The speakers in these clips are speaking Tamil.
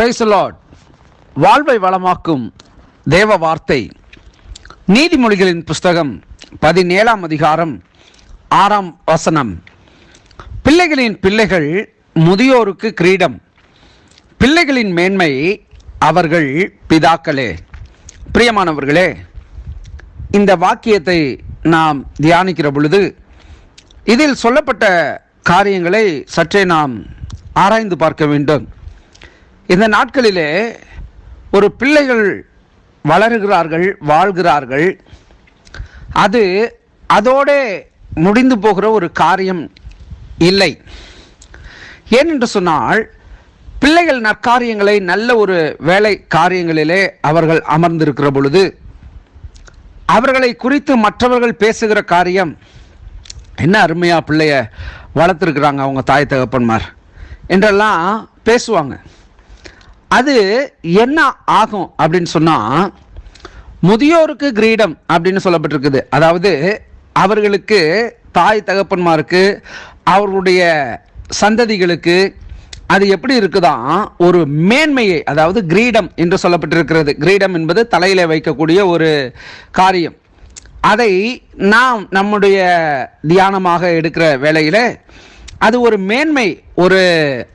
Praise the Lord. வாழ்வை வளமாக்கும் தேவ வார்த்தை நீதிமொழிகளின் புஸ்தகம் 17ஆம் அதிகாரம் 6ஆம் வசனம். பிள்ளைகளின் பிள்ளைகள் முதியோருக்கு கிரீடம், பிள்ளைகளின் மேன்மை அவர்கள் பிதாக்களே. பிரியமானவர்களே, இந்த வாக்கியத்தை நாம் தியானிக்கிற பொழுது இதில் சொல்லப்பட்ட காரியங்களை சற்றே நாம் ஆராய்ந்து பார்க்க வேண்டும். இந்த நாட்களிலே ஒரு பிள்ளைகள் வளருகிறார்கள், வாழ்கிறார்கள். அது அதோடு முடிந்து போகிற ஒரு காரியம் இல்லை. ஏனென்று சொன்னால், பிள்ளைகள் நற்காரியங்களை நல்ல ஒரு வேலை காரியங்களிலே அவர்கள் அமர்ந்திருக்கிற பொழுது அவர்களை குறித்து மற்றவர்கள் பேசுகிற காரியம், என்ன அருமையா பிள்ளைய வளர்த்துருக்குறாங்க அவங்க தாய் தகப்பன்மார் என்றெல்லாம் பேசுவாங்க. அது என்ன ஆகும் அப்படின்னு சொன்னால், முதியோருக்கு கிரீடம் அப்படின்னு சொல்லப்பட்டிருக்குது. அதாவது அவர்களுக்கு, தாய் தகப்பன்மாருக்கு, அவர்களுடைய சந்ததிகளுக்கு அது எப்படி இருக்குதான், ஒரு மேன்மையை, அதாவது கிரீடம் என்று சொல்லப்பட்டிருக்கிறது. கிரீடம் என்பது தலையில் வைக்கக்கூடிய ஒரு காரியம். அதை நாம் நம்முடைய தியானமாக எடுக்கிற வேளையில் அது ஒரு மேன்மை, ஒரு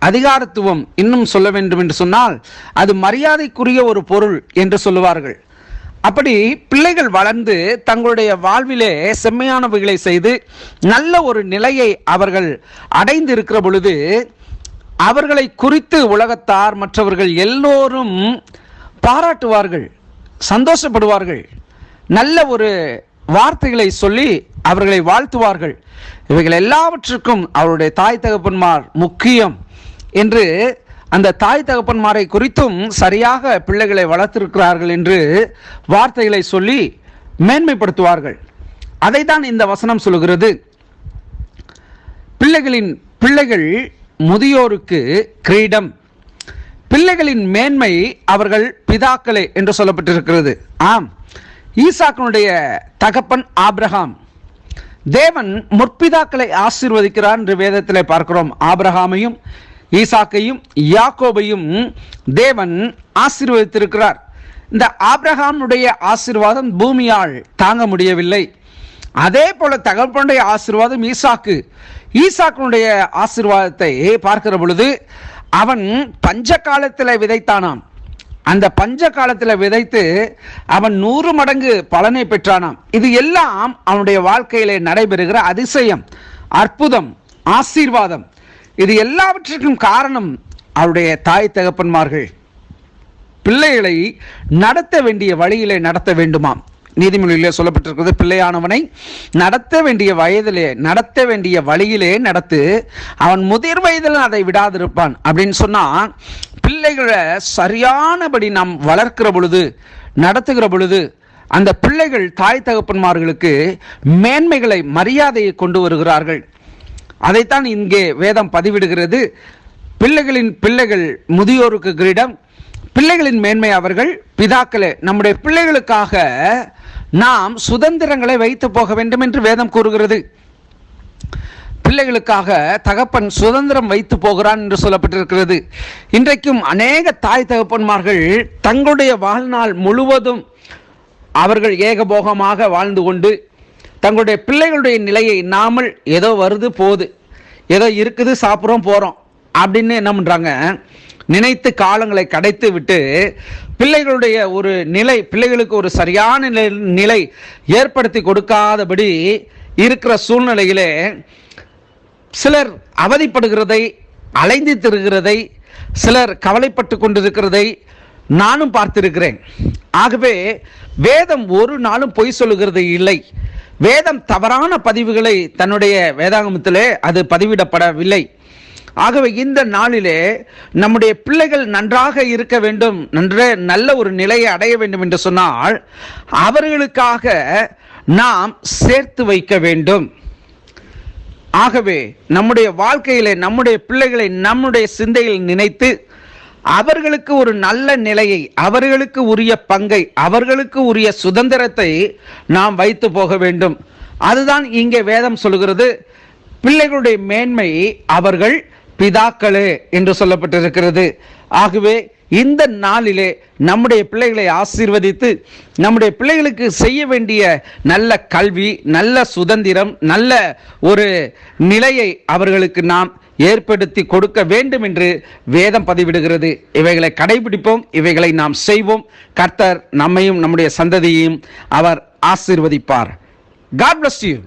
அதிகாரத்துவம். இன்னும் சொல்ல வேண்டும் என்று சொன்னால் அது மரியாதைக்குரிய ஒரு பொருள் என்று சொல்லுவார்கள். அப்படி பிள்ளைகள் வளர்ந்து தங்களுடைய வாழ்விலே செம்மையானவைகளை செய்து நல்ல ஒரு நிலையை அவர்கள் அடைந்து இருக்கிற பொழுது அவர்களை குறித்து உலகத்தார், மற்றவர்கள் எல்லோரும் பாராட்டுவார்கள், சந்தோஷப்படுவார்கள், நல்ல ஒரு வார்த்தைகளை சொல்லி அவர்களை வாழ்த்துவார்கள். இவைகள் எல்லாவற்றுக்கும் அவருடைய தாய் தகப்பன்மார் முக்கியம் என்று, அந்த தாய் தகப்பன்மாரை குறித்தும் சரியாக பிள்ளைகளை வளர்த்திருக்கிறார்கள் என்று வார்த்தைகளை சொல்லி மேன்மைப்படுத்துவார்கள். அதை தான் இந்த வசனம் சொல்லுகிறது. பிள்ளைகள் முதியோருக்கு கிரீடம், பிள்ளைகளின் மேன்மை அவர்கள் பிதாக்களே என்று சொல்லப்பட்டிருக்கிறது. ஆம், ஈசாக்கினுடைய தகப்பன் ஆபிரகாம். தேவன் முற்பிதாக்களை ஆசீர்வதிக்கிறார் என்று வேதத்திலே பார்க்கிறோம். ஆபிரகாமையும் ஈசாக்கையும் யாக்கோபையும் தேவன் ஆசீர்வதித்திருக்கிறார். இந்த ஆபிரகாமுடைய ஆசீர்வாதம் பூமியால் தாங்க முடியவில்லை. அதே போல தகப்பனுடைய ஆசீர்வாதம் ஈசாக்கினுடைய ஆசீர்வாதத்தை பார்க்கிற பொழுது அவன் பஞ்ச காலத்தில் விதைத்தானாம். அந்த பஞ்ச காலத்தில் விதைத்து அவன் 100 மடங்கு பலனை பெற்றானாம். இது எல்லாம் அவனுடைய வாழ்க்கையிலே நடைபெறுகிற அதிசயம், அற்புதம், ஆசீர்வாதம். இது எல்லாவற்றிற்கும் காரணம் அவருடைய தாய் தகப்பன்மார்கள் பிள்ளைகளை நடத்த வேண்டிய வழியிலே நடத்த வேண்டுமாம். நீதிமொழியிலே சொல்லப்பட்டிருக்கிறது, பிள்ளையானவனை நடத்த வேண்டிய வயதிலே, நடத்த வேண்டிய வழியிலே நடத்து, அவன் முதிர் வயதில் அதை விடாதிருப்பான் அப்படின்னு சொன்னால், பிள்ளைகளை சரியானபடி நாம் வளர்க்கிற பொழுது, நடத்துகிற பொழுது அந்த பிள்ளைகள் தாய் தகப்பன்மார்களுக்கு மேன்மைகளை, மரியாதையை கொண்டு வருகிறார்கள். அதைத்தான் இங்கே வேதம் பதிவிடுகிறது. பிள்ளைகளின் பிள்ளைகள் முதியோருக்கு கிரீடம், பிள்ளைகளின் மேன்மை அவர்கள் பிதாக்களே. நம்முடைய பிள்ளைகளுக்காக நாம் சுதந்திரங்களை வைத்து போக வேண்டும் என்று வேதம் கூறுகிறது. பிள்ளைகளுக்காக தகப்பன் சுதந்திரம் வைத்து போகிறான் என்று சொல்லப்பட்டிருக்கிறது. இன்றைக்கும் அநேக தாய் தகப்பன்மார்கள் தங்களுடைய வாழ்நாள் முழுவதும் அவர்கள் ஏகபோகமாக வாழ்ந்து கொண்டு தங்களுடைய பிள்ளைகளுடைய நிலையை இல்லாமல், ஏதோ வருது போகுது, ஏதோ இருக்குது, சாப்பிட்றோம் போகிறோம் அப்படின்னு என்ன பண்ணுறாங்க, நினைத்து காலங்களை கடைத்து விட்டு பிள்ளைகளுடைய ஒரு நிலை, பிள்ளைகளுக்கு ஒரு சரியான நிலை ஏற்படுத்தி கொடுக்காதபடி இருக்கிற சூழ்நிலையிலே சிலர் அவதிப்படுகிறதை, அலைந்து திரிகிறதை, சிலர் கவலைப்பட்டு கொண்டிருக்கிறதை நானும் பார்த்திருக்கிறேன். ஆகவே வேதம் ஒரு நாளும் பொய் சொல்லுகிறது இல்லை. வேதம் தவறான பதிவுகளை தன்னுடைய வேதாகமத்திலே அது பதிவிடப்படவில்லை. ஆகவே இந்த நாளிலே நம்முடைய பிள்ளைகள் நன்றாக இருக்க வேண்டும், நல்ல ஒரு நிலையை அடைய வேண்டும் என்று சொன்னால் அவர்களுக்காக நாம் சேர்த்து வைக்க வேண்டும். ஆகவே நம்முடைய வாழ்க்கையிலே நம்முடைய பிள்ளைகளை நம்முடைய சிந்தையில் நினைத்து அவர்களுக்கு ஒரு நல்ல நிலையை, அவர்களுக்கு உரிய பங்கை, அவர்களுக்கு உரிய சுதந்திரத்தை நாம் வைத்து போக வேண்டும். அதுதான் இங்கே வேதம் சொல்கிறது. பிள்ளைகளுடைய மேன்மை அவர்கள் பிதாக்களே என்று சொல்லப்பட்டிருக்கிறது. ஆகவே இந்த நாளிலே நம்முடைய பிள்ளைகளை ஆசீர்வதித்து நம்முடைய பிள்ளைகளுக்கு செய்ய வேண்டிய நல்ல கல்வி, நல்ல சுதந்திரம், நல்ல ஒரு நிலையை அவர்களுக்கு நாம் ஏற்படுத்தி கொடுக்க வேண்டும் என்று வேதம் பதிவிடுகிறது. இவைகளை கடைபிடிப்போம், இவைகளை நாம் செய்வோம். கர்த்தர் நம்மையும் நம்முடைய சந்ததியையும் அவர் ஆசீர்வதிப்பார். God bless you.